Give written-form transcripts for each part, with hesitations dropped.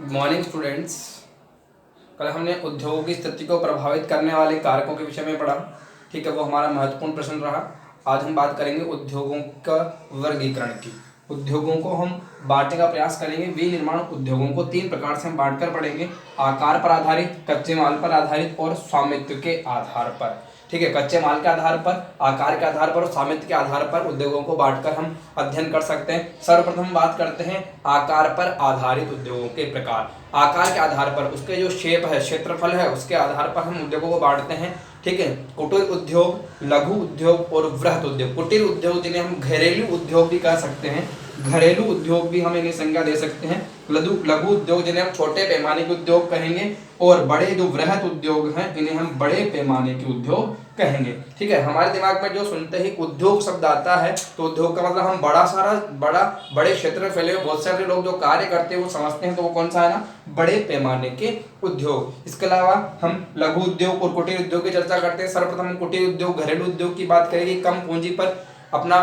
Morning students. कल हमने उद्योगों की स्थिति को प्रभावित करने वाले कारकों के विषय में पढ़ा। ठीक है, वो हमारा महत्वपूर्ण प्रश्न रहा। आज हम बात करेंगे उद्योगों का वर्गीकरण की। उद्योगों को हम बांटने का प्रयास करेंगे। विनिर्माण उद्योगों को 3 प्रकार से हम बांटकर पढ़ेंगे: आकार पर आधारित, कच्चे माल पर आधारित और स्वामित्व के आधार पर। ठीक है, कच्चे माल के आधार पर, आकार के आधार पर और स्वामित्व के आधार पर उद्योगों को बांटकर हम अध्ययन कर सकते हैं। सर्वप्रथम हम बात करते हैं आकार पर आधारित उद्योगों के प्रकार। आकार के आधार पर, उसके जो शेप है, क्षेत्रफल है, उसके आधार पर हम उद्योगों को बांटते हैं। ठीक है, कुटीर उद्योग, लघु उद्योग और वृहत उद्योग। कुटीर उद्योग जिन्हें हम घरेलू उद्योग भी कह सकते हैं, घरेलू उद्योग भी हम इन्हें संज्ञा दे सकते हैं। लघु उद्योग जिन्हें हम छोटे पैमाने के उद्योग कहेंगे, और बड़े जो वृहत उद्योग हैं इन्हें हम बड़े पैमाने के उद्योग कहेंगे। ठीक है, हमारे दिमाग में जो सुनते ही उद्योग शब्द आता है तो उद्योग का मतलब हम बड़े क्षेत्र में फैले हुए बहुत सारे लोग जो कार्य करते हैं वो समझते हैं, तो वो कौन सा है ना, बड़े पैमाने के उद्योग। इसके अलावा हम लघु उद्योग और कुटीर उद्योग की चर्चा करते हैं। सर्वप्रथम हम कुटीर उद्योग, घरेलू उद्योग की बात करेंगे। कम पूंजी पर अपना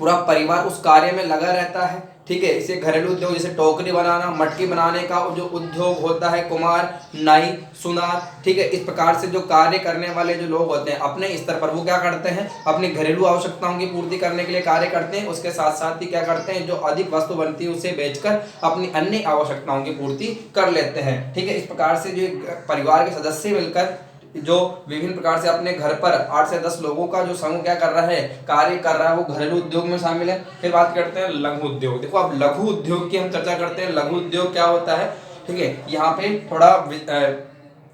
पूरा परिवार उस कार्य में लगा रहता है। ठीक है, इसे घरेलू उद्योग, जैसे टोकरी बनाना, मटकी बनाने का जो उद्योग होता है, कुम्हार, नाई, सुनार। ठीक है, इस प्रकार से जो कार्य करने वाले जो लोग होते हैं अपने स्तर पर वो क्या करते हैं, अपनी घरेलू आवश्यकताओं की पूर्ति करने के लिए कार्य करते हैं। उसके साथ साथ ही क्या करते हैं, जो अधिक वस्तु बनती है उसे बेचकर अपनी अन्य आवश्यकताओं की पूर्ति कर लेते हैं। ठीक है, इस प्रकार से जो परिवार के सदस्य मिलकर जो विभिन्न प्रकार से अपने घर पर 8 से 10 लोगों का जो समूह क्या कर रहा है, कार्य कर रहा है, वो घरेलू उद्योग में शामिल है। फिर बात करते हैं लघु उद्योग। देखो, अब लघु उद्योग की हम चर्चा करते हैं। लघु उद्योग क्या होता है? ठीक है, यहाँ पे थोड़ा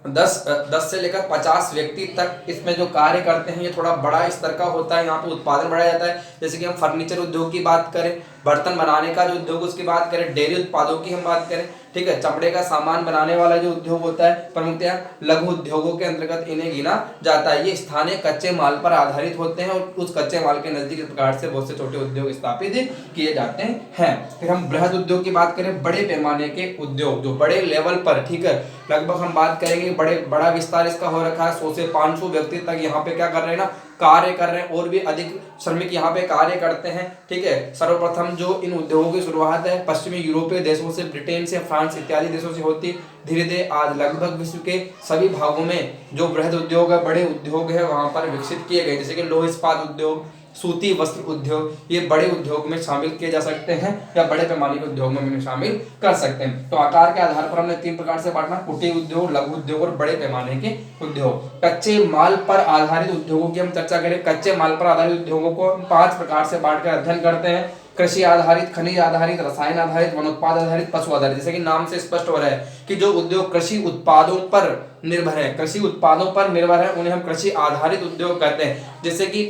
10 से लेकर 50 व्यक्ति तक इसमें जो कार्य करते हैं, ये थोड़ा बड़ा स्तर का होता है। यहाँ पे उत्पादन बढ़ाया जाता है। जैसे कि हम फर्नीचर उद्योग की बात करें, बर्तन बनाने का जो उद्योग उसकी बात करें, डेयरी उत्पादों की हम बात करें, ठीक है, चमड़े का सामान बनाने वाला जो उद्योग होता है, प्रमुखतया लघु उद्योगों के अंतर्गत इन्हें गिना जाता है। ये स्थानीय कच्चे माल पर आधारित होते हैं और उस कच्चे माल के नजदीक इस प्रकार से बहुत से छोटे उद्योग स्थापित किए जाते हैं। फिर हम बृहद उद्योग की बात करें, बड़े पैमाने के उद्योग जो बड़े लेवल पर, ठीक है, लगभग हम बात करेंगे बड़ा विस्तार इसका हो रखा है। 100 से 500 व्यक्ति तक यहाँ पे क्या कर रहे हैं ना, कार्य कर रहे हैं, और भी अधिक श्रमिक यहाँ पे कार्य करते हैं। ठीक है, सर्वप्रथम जो इन उद्योगों की शुरुआत है पश्चिमी यूरोपीय देशों से, ब्रिटेन से, फ्रांस इत्यादि देशों से होती। धीरे धीरे आज लगभग विश्व के सभी भागों में जो बृहद उद्योग है, बड़े उद्योग है, वहां पर विकसित किए गए। जैसे कि लौह इस्पात उद्योग, सूती वस्त्र उद्योग, ये बड़े उद्योग में शामिल किए जा सकते हैं या बड़े पैमाने के उद्योग में शामिल कर सकते हैं। तो आकार के आधार पर हमने 3 प्रकार से बांटा: कुटीर उद्योग, लघु उद्योग और बड़े पैमाने के उद्योग। कच्चे माल पर आधारित उद्योगों की हम चर्चा करें। कच्चे माल पर आधारित उद्योगों को हम 5 प्रकार से बांटकर अध्ययन करते हैं: कृषि आधारित, खनिज आधारित, रसायन आधारित, वनोत्पाद आधारित, पशु आधारित। जैसे कि नाम से स्पष्ट हो रहा है कि जो उद्योग कृषि उत्पादों पर निर्भर है, कृषि उत्पादों पर निर्भर है, उन्हें हम कृषि आधारित उद्योग कहते हैं। जैसे कि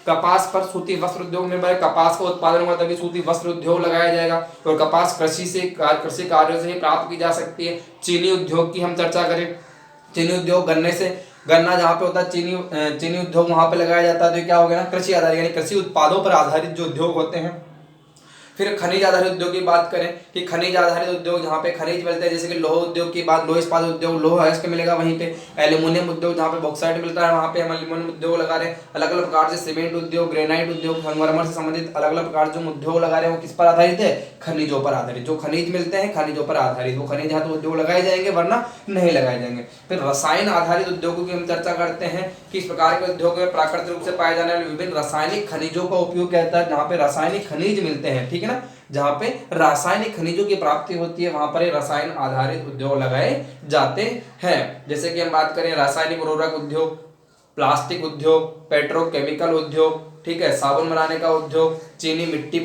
कपास पर सूती वस्त्र उद्योग निर्भर है, कपास का उत्पादन होगा तभी सूती वस्त्र उद्योग लगाया जाएगा, और कपास कृषि कार्यों से ही प्राप्त की जा सकती है। चीनी उद्योग की हम चर्चा करें, चीनी उद्योग गन्ना जहाँ पे होता है, चीनी उद्योग वहां पे लगाया जाता है, तो क्या हो गया ना, कृषि आधारित, यानी कृषि उत्पादों पर आधारित जो उद्योग होते हैं। फिर खनिज आधारित उद्योग की बात करें कि खनिज आधारित उद्योग जहाँ पे खनिज मिलते हैं, जैसे कि लोह उद्योग की बात, लोह इस्पात उद्योग, लोह अयस्क मिलेगा वहीं पे। एल्यूमिनियम उद्योग जहाँ पे बॉक्साइट मिलता है, वहाँ पे हम एल्यूमिनियम उद्योग लगा रहे हैं। अलग अलग प्रकार से सीमेंट उद्योग, ग्रेनाइट उद्योग, संगमरमर से संबंधित अलग अलग प्रकार जो उद्योग लगा रहे हैं वो किस पर आधारित है, खनिजों पर आधारित। जो खनिज मिलते हैं खनिजों पर आधारित, वो खनिज यहाँ तो उद्योग लगाए जाएंगे, वरना नहीं लगाए जाएंगे। फिर रसायन आधारित उद्योगों की हम चर्चा करते हैं कि इस प्रकार के उद्योग में प्राकृतिक रूप से पाए जाने वाले विभिन्न रासायनिक खनिजों का उपयोग किया जाता है। जहाँ पे रासायनिक खनिज मिलते हैं, ठीक है ना, जहां पे रासायनिक खनिजों की प्राप्ति होती है, वहां पर रसायन आधारित उद्योग लगाए जाते हैं। जैसे कि हम बात करें रासायनिक उर्वरक उद्योग, प्लास्टिक उद्योग, पेट्रोकेमिकल उद्योग, ठीक है, साबुन बनाने का उद्योग, चीनी मिट्टी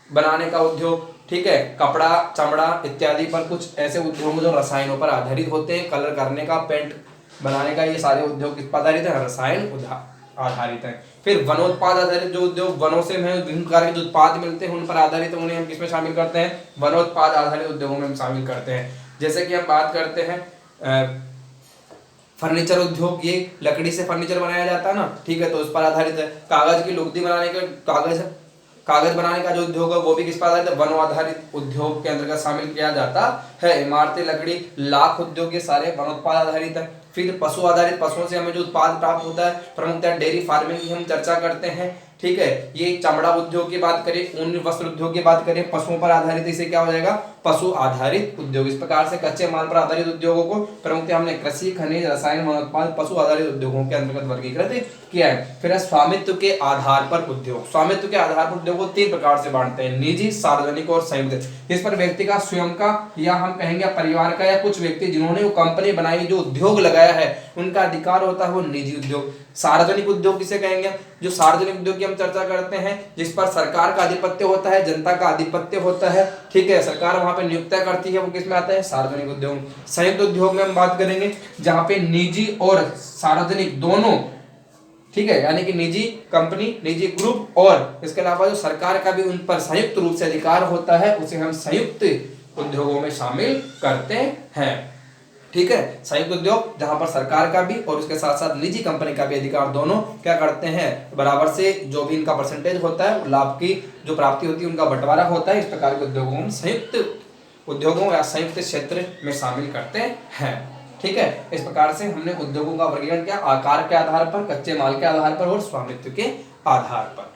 बनाने का उद्योग, ठीक है, कपड़ा, चमड़ा इत्यादि पर कुछ ऐसे उद्योग जो रसायनों पर आधारित होते हैं। कलर करने का, पेंट बनाने का, ये सारे उद्योग किस पर आधारित है, रसायन आधारित है। फिर वनोत्पाद आधारित जो उद्योग, वनों से हमें विभिन्न प्रकार के जो उत्पाद मिलते हैं उन पर आधारित, उन्हें हम किसमें शामिल करते हैं, वनोत्पाद आधारित उद्योगों में हम शामिल करते हैं। जैसे कि हम बात करते हैं फर्नीचर उद्योग, ये लकड़ी से फर्नीचर बनाया जाता है ना, ठीक है, तो उस पर आधारित है। कागज की लुगदी बनाने का, कागज बनाने का जो उद्योग है वो भी किस पर आधारित है, वन आधारित उद्योग के अंतर्गत शामिल किया जाता है। इमारतें, लकड़ी, लाख उद्योग, ये सारे वनोत्पाद आधारित है। फिर पशु आधारित, पशुओं से हमें जो उत्पाद प्राप्त होता है, प्रमुखतः डेयरी फार्मिंग की हम चर्चा करते हैं। ठीक है। ये चमड़ा उद्योग की बात करें, ऊन वस्त्र उद्योग की बात करें, पशुओं पर आधारित, इसे क्या हो जाएगा, पशु आधारित उद्योग। इस प्रकार से कच्चे माल पर आधारित उद्योगों को प्रमुखतः हमने कृषि, खनिज, रसायन, वनोत्पाद, पशु आधारित उद्योगों के अंतर्गत वर्गीकृत किया है। फिर है स्वामित्व के आधार पर उद्योग। स्वामित्व के आधार पर उद्योग को 3 प्रकार से बांटते हैं, निजी, सार्वजनिक और संयुक्त। इस पर व्यक्ति का स्वयं का या हम कहेंगे परिवार का या कुछ व्यक्ति जिन्होंने वो कंपनी बनाई, जो उद्योग लगाया है, उनका अधिकार होता है वो निजी उद्योग। सार्वजनिक उद्योग किसे कहेंगे, जो सार्वजनिक उद्योग की हम चर्चा करते हैं जिस पर सरकार का आधिपत्य होता है, जनता का आधिपत्य होता है, ठीक है, सरकार वहां पे नियुक्तियां करती है, वो किसमें आता है, सार्वजनिक उद्योग। संयुक्त उद्योग में हम बात करेंगे जहां पे निजी और सार्वजनिक दोनों, ठीक है, यानी कि निजी कंपनी, निजी ग्रुप और इसके अलावा जो सरकार का भी उन पर संयुक्त रूप से अधिकार होता है, उसे हम संयुक्त उद्योगों में शामिल करते हैं। ठीक है, संयुक्त उद्योग जहां पर सरकार का भी और उसके साथ साथ निजी कंपनी का भी अधिकार, दोनों क्या करते हैं, बराबर से जो भी इनका परसेंटेज होता है, लाभ की जो प्राप्ति होती है, उनका बंटवारा होता है। इस प्रकार के उद्योगों में संयुक्त उद्योगों या संयुक्त क्षेत्र में शामिल करते हैं। ठीक है, इस प्रकार से हमने उद्योगों का वर्गीकरण किया, आकार के आधार पर, कच्चे माल के आधार पर और स्वामित्व के आधार पर।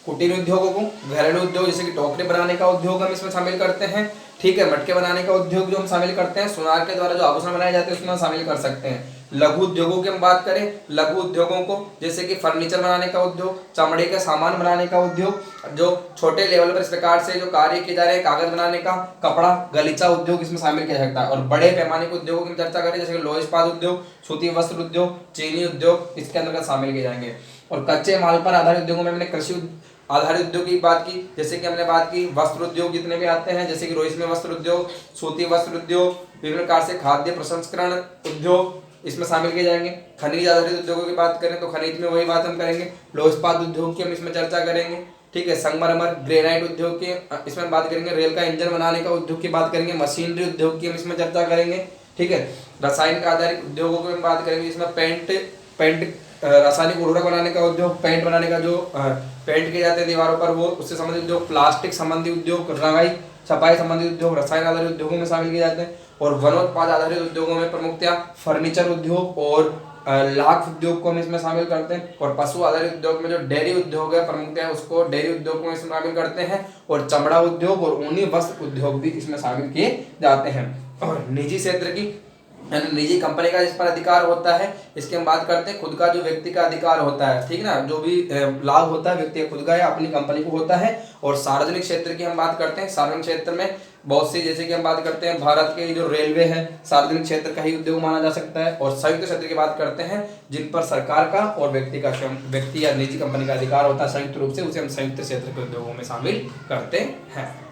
कुटीर उद्योगों को, घरेलू उद्योग जैसे कि टोकरी बनाने का उद्योग हम इसमें शामिल करते हैं। ठीक है, मटके बनाने का उद्योग जो हम शामिल करते हैं, सुनार के द्वारा जो आभूषण बनाए जाते हैं उसमें हम शामिल कर सकते हैं। लघु उद्योगों की हम बात करें, लघु उद्योगों को जैसे कि फर्नीचर बनाने का उद्योग, चमड़े के सामान बनाने का उद्योग, जो छोटे लेवल पर इस प्रकार से जो कार्य किए जा रहे हैं, कागज बनाने का, कपड़ा गलीचा उद्योग इसमें शामिल किया जाता है। और बड़े पैमाने के उद्योगों की चर्चा करें जैसे कि लोह इस्पात उद्योग, सूती वस्त्र उद्योग, चीनी उद्योग इसके अंतर्गत शामिल किए जाएंगे। और कच्चे माल पर आधारित उद्योगों में हमने कृषि आधारित उद्योग की बात की, जैसे कि हमने बात की वस्त्र उद्योग जितने भी आते हैं, जैसे कि रोहित में वस्त्र उद्योग, सूती वस्त्र उद्योग, विभिन्न प्रकार से खाद्य प्रसंस्करण उद्योग इसमें शामिल किए जाएंगे। खनिज आधारित उद्योगों की बात करें तो खनिज में वही बात हम करेंगे, लोह इस्पात उद्योग की हम इसमें चर्चा करेंगे। ठीक है, संगमरमर ग्रेनाइट उद्योग की इसमें बात करेंगे, रेल का इंजन बनाने का उद्योग की बात करेंगे, मशीनरी उद्योग की हम इसमें चर्चा करेंगे। ठीक है, रासायनिक आधारित उद्योगों की हम बात करेंगे, इसमें पेंट रासायनिक उर्वरक बनाने का उद्योग, पेंट बनाने का जो पेंट किए जाते हैं दीवारों पर वो, उससे संबंधित उद्योग, प्लास्टिक संबंधी उद्योग, रंगाई छपाई संबंधित उद्योग रसायन आधारित उद्योगों में शामिल किए जाते हैं। और वनोत्पाद आधारित उद्योगों में प्रमुखतया फर्नीचर उद्योग और लाख उद्योग को हम इसमें शामिल करते हैं। और पशु आधारित उद्योग में जो डेयरी उद्योग है प्रमुखतया उसको डेयरी उद्योग को इसमें शामिल करते हैं। और चमड़ा उद्योग और ऊनी वस्त्र उद्योग भी इसमें शामिल किए जाते हैं। और निजी क्षेत्र की निजी कंपनी का जिस पर अधिकार होता है, इसकी हम बात करते हैं, खुद का जो व्यक्ति का अधिकार होता है, ठीक ना, जो भी लाभ होता है व्यक्ति खुद का या अपनी कंपनी को होता है। और सार्वजनिक क्षेत्र की हम बात करते हैं, सार्वजनिक क्षेत्र में बहुत सी, जैसे कि हम बात करते हैं भारत के जो रेलवे है सार्वजनिक क्षेत्र का ही उद्योग माना जा सकता है। और संयुक्त क्षेत्र की बात करते हैं जिन पर सरकार का और व्यक्ति या निजी कंपनी का अधिकार होता है संयुक्त रूप से, उसे हम संयुक्त क्षेत्र के उद्योगों में शामिल करते हैं।